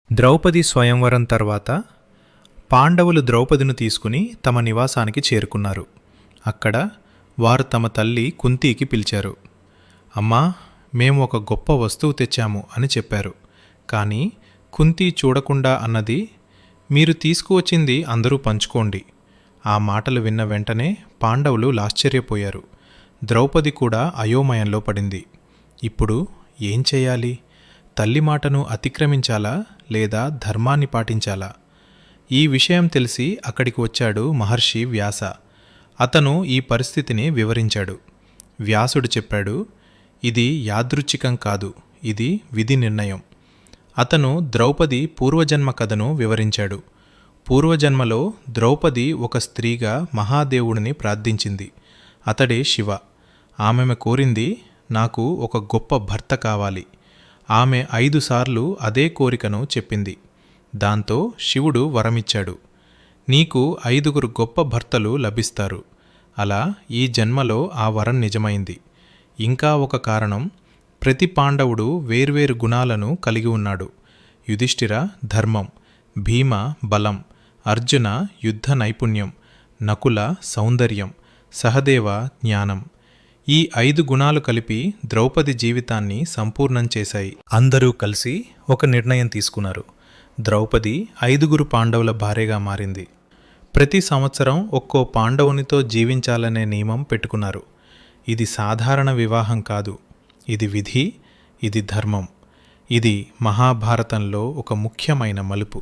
ద్రౌపది స్వయంవరం తర్వాత పాండవులు ద్రౌపదిని తీసుకుని తమ నివాసానికి చేరుకున్నారు. అక్కడ వారు తమ తల్లి కుంతీకి పిలిచారు. అమ్మా, మేము ఒక గొప్ప వస్తువు తెచ్చాము అని చెప్పారు. కానీ కుంతి చూడకుండా అన్నది, మీరు తీసుకువచ్చింది అందరూ పంచుకోండి. ఆ మాటలు విన్న వెంటనే పాండవులు ఆశ్చర్యపోయారు. ద్రౌపది కూడా అయోమయంలో పడింది. ఇప్పుడు ఏం చెయ్యాలి? తల్లి మాటను అతిక్రమించాలా లేదా ధర్మాన్ని పాటించాలా? ఈ విషయం తెలిసి అక్కడికి వచ్చాడు మహర్షి వ్యాస. అతను ఈ పరిస్థితిని వివరించాడు. వ్యాసుడు చెప్పాడు, ఇది యాదృచ్ఛికం కాదు, ఇది విధి నిర్ణయం. అతను ద్రౌపది పూర్వజన్మ కథను వివరించాడు. పూర్వజన్మలో ద్రౌపది ఒక స్త్రీగా మహాదేవుడిని ప్రార్థించింది. అతడే శివ. ఆమె కోరింది, నాకు ఒక గొప్ప భర్త కావాలి. ఆమె 5 సార్లు అదే కోరికను చెప్పింది. దాంతో శివుడు వరమిచ్చాడు, నీకు 5గురు గొప్ప భర్తలు లభిస్తారు. అలా ఈ జన్మలో ఆ వరం నిజమైంది. ఇంకా ఒక కారణం, ప్రతి పాండవుడు వేర్వేరు గుణాలను కలిగి ఉన్నాడు. యుధిష్ఠిర ధర్మం, భీమ బలం, అర్జున యుద్ధ నైపుణ్యం, నకుల సౌందర్యం, సహదేవ జ్ఞానం. ఈ 5 గుణాలు కలిపి ద్రౌపది జీవితాన్ని సంపూర్ణం చేశాయి. అందరూ కలిసి ఒక నిర్ణయం తీసుకున్నారు. ద్రౌపది 5గురు పాండవుల భార్యగా మారింది. ప్రతి సంవత్సరం ఒక్కో పాండవునితో జీవించాలనే నియమం పెట్టుకున్నారు. ఇది సాధారణ వివాహం కాదు, ఇది విధి, ఇది ధర్మం. ఇది మహాభారతంలో ఒక ముఖ్యమైన మలుపు.